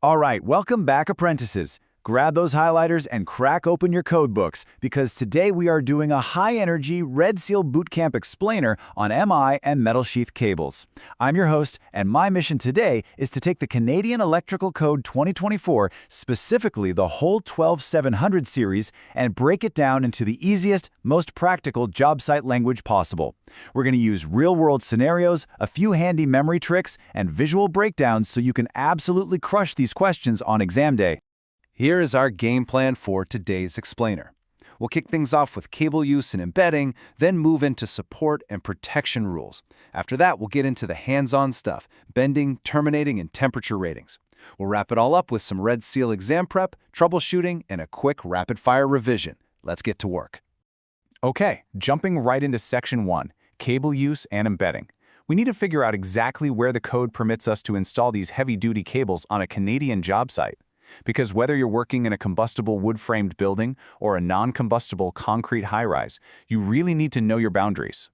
All right, welcome back, apprentices. Grab those highlighters and crack open your code books, because today we are doing a high-energy RedSeal bootcamp explainer on MI and metal-sheath cables. I'm your host, and my mission today is to take the Canadian Electrical Code 2024, specifically the whole 12700 series, and break it down into the easiest, most practical job site language possible. We're going to use real-world scenarios, a few handy memory tricks, and visual breakdowns so you can absolutely crush these questions on exam day. Here is our game plan for today's explainer. We'll kick things off with cable use and embedding, then move into support and protection rules. After that, we'll get into the hands-on stuff, bending, terminating, and temperature ratings. We'll wrap it all up with some RedSeal exam prep, troubleshooting, and a quick rapid-fire revision. Let's get to work. Okay, jumping right into Section 1, cable use and embedding. We need to figure out exactly where the code permits us to install these heavy-duty cables on a Canadian job site. Because whether you're working in a combustible wood-framed building or a non-combustible concrete high-rise, you really need to know your boundaries.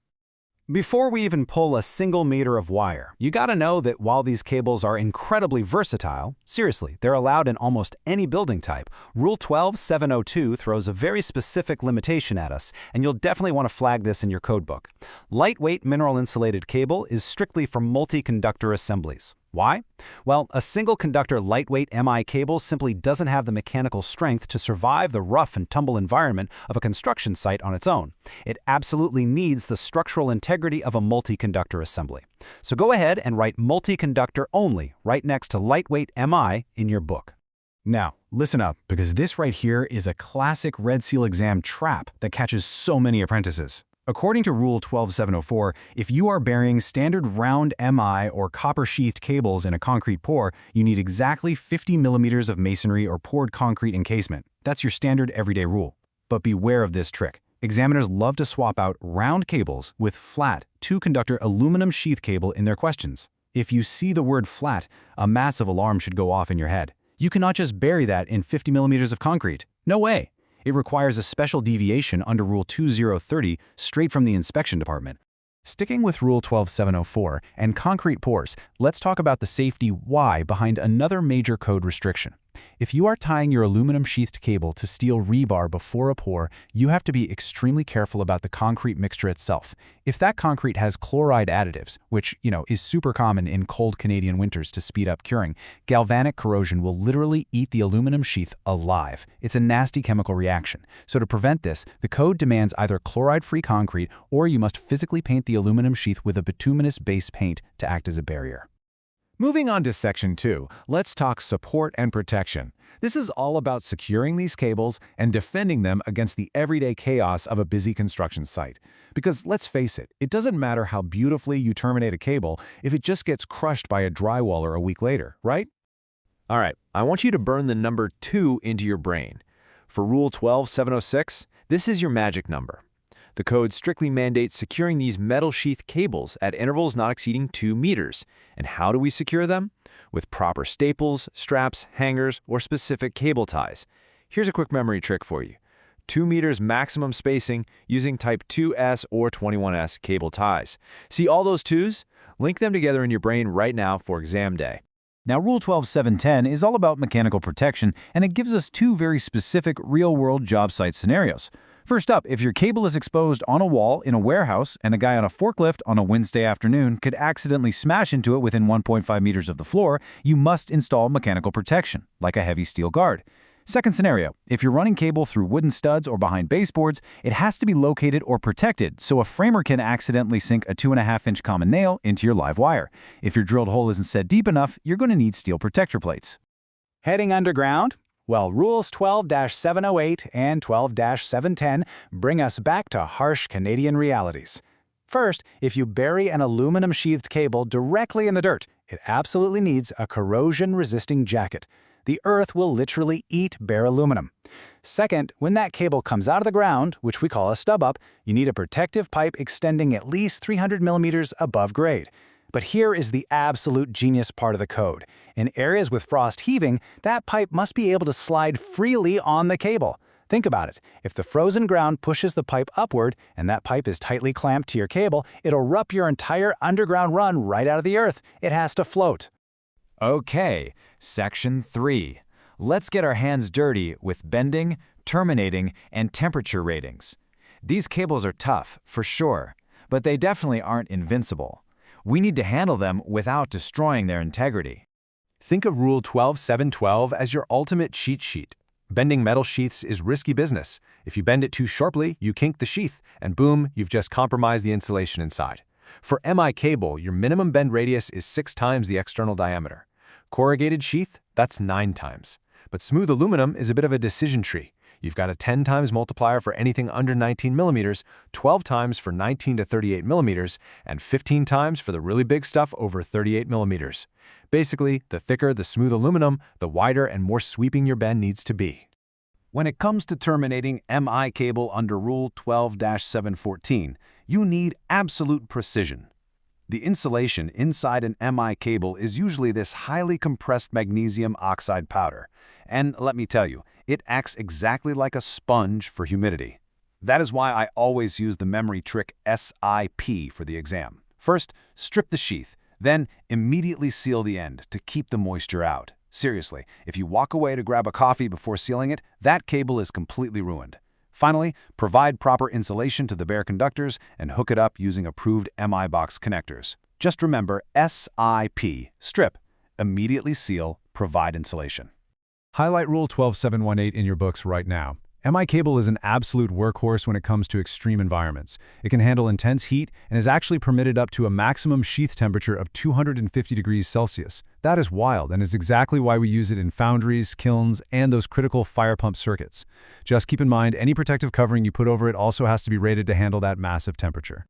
Before we even pull a single meter of wire, you gotta know that while these cables are incredibly versatile, seriously, they're allowed in almost any building type, Rule 12-702 throws a very specific limitation at us, and you'll definitely want to flag this in your codebook. Lightweight mineral-insulated cable is strictly for multi-conductor assemblies. Why? Well, a single-conductor lightweight MI cable simply doesn't have the mechanical strength to survive the rough and tumble environment of a construction site on its own. It absolutely needs the structural integrity of a multi-conductor assembly. So go ahead and write multi-conductor only right next to lightweight MI in your book. Now, listen up, because this right here is a classic RedSeal exam trap that catches so many apprentices. According to Rule 12704, if you are burying standard round MI or copper-sheathed cables in a concrete pour, you need exactly 50 millimeters of masonry or poured concrete encasement. That's your standard everyday rule. But beware of this trick. Examiners love to swap out round cables with flat, two-conductor aluminum-sheathed cable in their questions. If you see the word flat, a massive alarm should go off in your head. You cannot just bury that in 50 millimeters of concrete. No way. It requires a special deviation under Rule 2030 straight from the inspection department. Sticking with Rule 12704 and concrete pours, let's talk about the safety why behind another major code restriction. If you are tying your aluminum-sheathed cable to steel rebar before a pour, you have to be extremely careful about the concrete mixture itself. If that concrete has chloride additives, which, is super common in cold Canadian winters to speed up curing, galvanic corrosion will literally eat the aluminum sheath alive. It's a nasty chemical reaction. So to prevent this, the code demands either chloride-free concrete or you must physically paint the aluminum sheath with a bituminous base paint to act as a barrier. Moving on to Section 2, let's talk support and protection. This is all about securing these cables and defending them against the everyday chaos of a busy construction site. Because let's face it, it doesn't matter how beautifully you terminate a cable if it just gets crushed by a drywaller a week later, right? All right, I want you to burn the number 2 into your brain. For Rule 12706, this is your magic number. The code strictly mandates securing these metal-sheathed cables at intervals not exceeding 2 meters. And how do we secure them? With proper staples, straps, hangers, or specific cable ties. Here's a quick memory trick for you. 2 meters maximum spacing using type 2S or 21S cable ties. See all those 2s? Link them together in your brain right now for exam day. Now, Rule 12710 is all about mechanical protection, and it gives us 2 very specific real-world job site scenarios. First up, if your cable is exposed on a wall in a warehouse and a guy on a forklift on a Wednesday afternoon could accidentally smash into it within 1.5 meters of the floor, you must install mechanical protection, like a heavy steel guard. Second scenario, if you're running cable through wooden studs or behind baseboards, it has to be located or protected so a framer can accidentally sink a 2.5-inch common nail into your live wire. If your drilled hole isn't set deep enough, you're going to need steel protector plates. Heading underground? Well, Rules 12-708 and 12-710 bring us back to harsh Canadian realities. First, if you bury an aluminum-sheathed cable directly in the dirt, it absolutely needs a corrosion-resisting jacket. The earth will literally eat bare aluminum. Second, when that cable comes out of the ground, which we call a stub-up, you need a protective pipe extending at least 300 millimeters above grade. But here is the absolute genius part of the code. In areas with frost heaving, that pipe must be able to slide freely on the cable. Think about it. If the frozen ground pushes the pipe upward and that pipe is tightly clamped to your cable, it'll rupt your entire underground run right out of the earth. It has to float. Okay, Section 3. Let's get our hands dirty with bending, terminating, and temperature ratings. These cables are tough, for sure, but they definitely aren't invincible. We need to handle them without destroying their integrity. Think of Rule 12.7.12 as your ultimate cheat sheet. Bending metal sheaths is risky business. If you bend it too sharply, you kink the sheath, and boom, you've just compromised the insulation inside. For MI cable, your minimum bend radius is 6 times the external diameter. Corrugated sheath, that's 9 times. But smooth aluminum is a bit of a decision tree. You've got a 10 times multiplier for anything under 19 millimeters, 12 times for 19 to 38 millimeters, and 15 times for the really big stuff over 38 millimeters. Basically, the thicker the smooth aluminum, the wider and more sweeping your bend needs to be. When it comes to terminating MI cable under Rule 12-714, you need absolute precision. The insulation inside an MI cable is usually this highly compressed magnesium oxide powder. And let me tell you, it acts exactly like a sponge for humidity. That is why I always use the memory trick SIP for the exam. First, strip the sheath, then immediately seal the end to keep the moisture out. Seriously, if you walk away to grab a coffee before sealing it, that cable is completely ruined. Finally, provide proper insulation to the bare conductors and hook it up using approved MI box connectors. Just remember SIP, strip, immediately seal, provide insulation. Highlight Rule 12.718 in your books right now. MI cable is an absolute workhorse when it comes to extreme environments. It can handle intense heat and is actually permitted up to a maximum sheath temperature of 250 degrees Celsius. That is wild and is exactly why we use it in foundries, kilns, and those critical fire pump circuits. Just keep in mind, any protective covering you put over it also has to be rated to handle that massive temperature.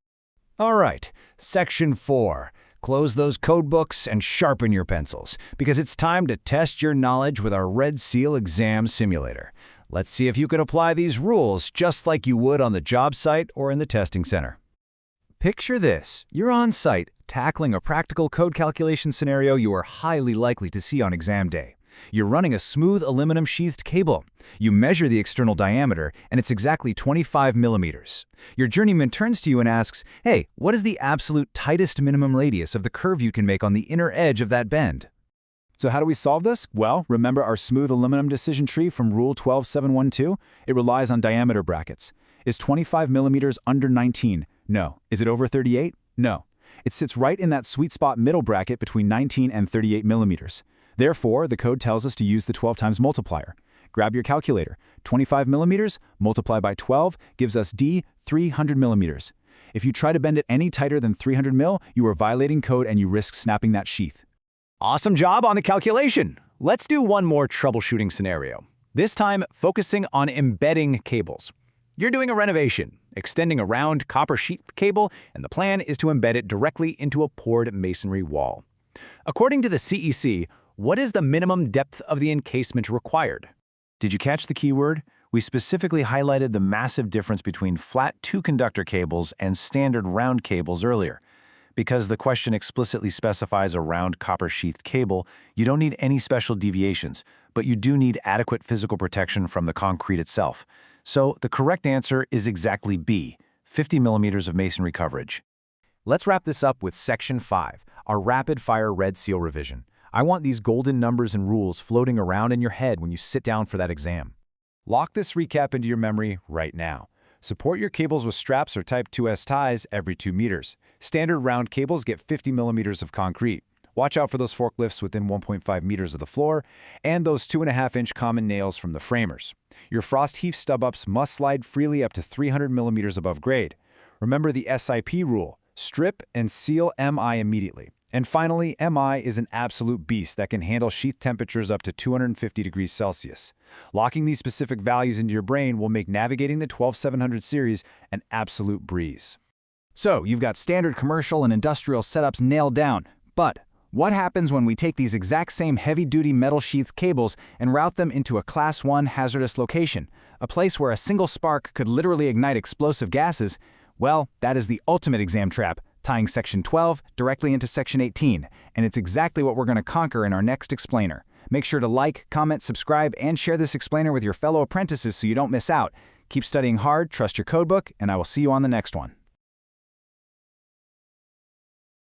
All right, Section 4. Close those code books and sharpen your pencils, because it's time to test your knowledge with our RedSeal exam simulator. Let's see if you can apply these rules just like you would on the job site or in the testing center. Picture this. You're on site, tackling a practical code calculation scenario you are highly likely to see on exam day. You're running a smooth aluminum-sheathed cable. You measure the external diameter, and it's exactly 25 millimeters. Your journeyman turns to you and asks, "Hey, what is the absolute tightest minimum radius of the curve you can make on the inner edge of that bend?" So how do we solve this? Well, remember our smooth aluminum decision tree from Rule 12.712? It relies on diameter brackets. Is 25 millimeters under 19? No. Is it over 38? No. It sits right in that sweet spot middle bracket between 19 and 38 millimeters. Therefore, the code tells us to use the 12 times multiplier. Grab your calculator. 25 millimeters multiplied by 12 gives us D, 300 millimeters. If you try to bend it any tighter than 300 mil, you are violating code and you risk snapping that sheath. Awesome job on the calculation! Let's do one more troubleshooting scenario. This time, focusing on embedding cables. You're doing a renovation, extending a round copper-sheathed cable, and the plan is to embed it directly into a poured masonry wall. According to the CEC, what is the minimum depth of the encasement required? Did you catch the keyword? We specifically highlighted the massive difference between flat 2-conductor cables and standard round cables earlier. Because the question explicitly specifies a round copper-sheathed cable, you don't need any special deviations, but you do need adequate physical protection from the concrete itself. So the correct answer is exactly B, 50 millimeters of masonry coverage. Let's wrap this up with Section 5, our rapid-fire RedSeal revision. I want these golden numbers and rules floating around in your head when you sit down for that exam. Lock this recap into your memory right now. Support your cables with straps or Type 2S ties every 2 meters. Standard round cables get 50 millimeters of concrete. Watch out for those forklifts within 1.5 meters of the floor and those 2.5-inch common nails from the framers. Your frost heave stub-ups must slide freely up to 300 millimeters above grade. Remember the SIP rule. Strip and seal MI immediately. And finally, MI is an absolute beast that can handle sheath temperatures up to 250 degrees Celsius. Locking these specific values into your brain will make navigating the 12700 series an absolute breeze. So, you've got standard commercial and industrial setups nailed down. But what happens when we take these exact same heavy-duty metal-sheathed cables and route them into a Class 1 hazardous location, a place where a single spark could literally ignite explosive gases? Well, that is the ultimate exam trap, tying Section 12 directly into Section 18, and it's exactly what we're going to conquer in our next explainer. Make sure to like, comment, subscribe, and share this explainer with your fellow apprentices so you don't miss out. Keep studying hard, trust your codebook, and I will see you on the next one.